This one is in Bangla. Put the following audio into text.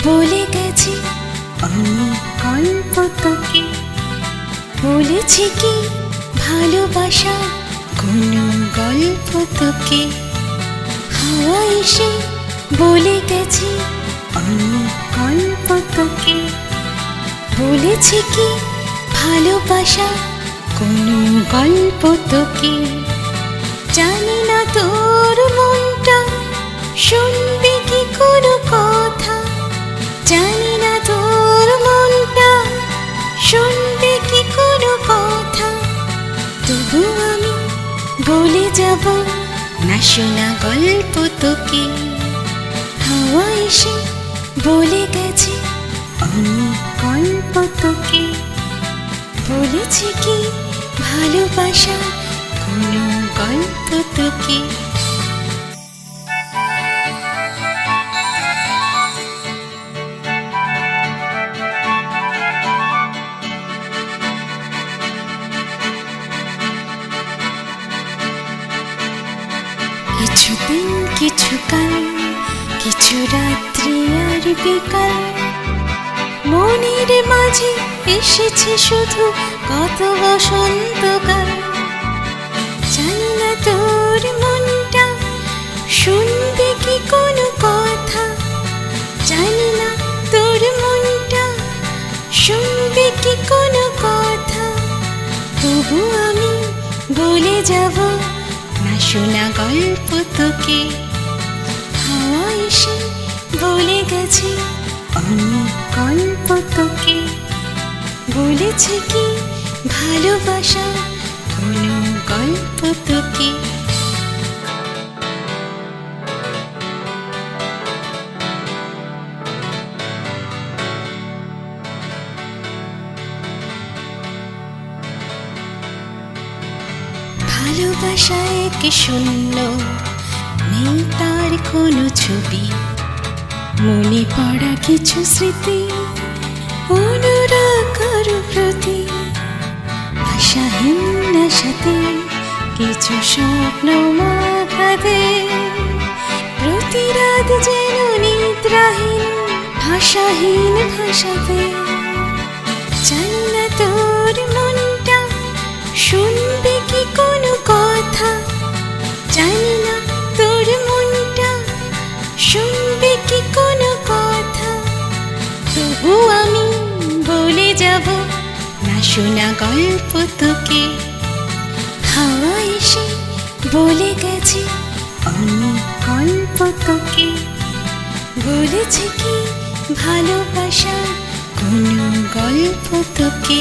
বলে গেছি অনেক গল্প তোকে। বলেছি কি ভালোবাসা কোনো গল্প তোকে। হাওয়া এসে বলে গেছি অনেক গল্প তোকে। বলেছি কি ভালোবাসা কোনো গল্প তোকে। জানি না তোর মনটা শুনবে কি কোনো কথা। জানি না তোর মনটা শুনবে কি কোনো কথা। তবু আমি বলে যাব না শোনা গল্প তোকে। হাওয়া এসে বলে গেছে অনেক গল্প তোকে। বলেছি কি ভালোবাসা কোনো গল্প তোকে। কিছুদিন কিছু কাল কিছু রাত্রি আর বিকাল মনের মাঝে এসেছে শুধু কত বসন্তকাল। জানি না তোর মনটা শুনবে কি কোনো কথা। জানি না তোর মনটা শুনবে কি কোনো কথা। তবু আমি বলে যাব না শোনা গল্প তোকে। হাওয়া এসে বলে গেছে অনেক গল্প তোকে। বলেছে কি ভালোবাসা কোনো গল্প তোকে। ভালোবাসায় কি শূন্য নেই তার কোনো ছবি। মনে পড়া কিছু স্মৃতি অনুরাগ কারো প্রতি। আশাহীন আশাতে কিছু স্বপ্ন মাখাতে। প্রতি রাত যেন নিদ্রাহীন ভাষাহীন ভাষাতে। জানি না তোর মনটা শুনবে কি কোনো কথা। জানি না তোর মনটা শুনবে কি কোনো কথা। তবু আমি বলে যাব না শোনা গল্প তোকে। হাওয়া এসে বলে গেছে অনেক গল্প তোকে। বলেছে কি ভালোবাসা কোনো গল্প তোকে।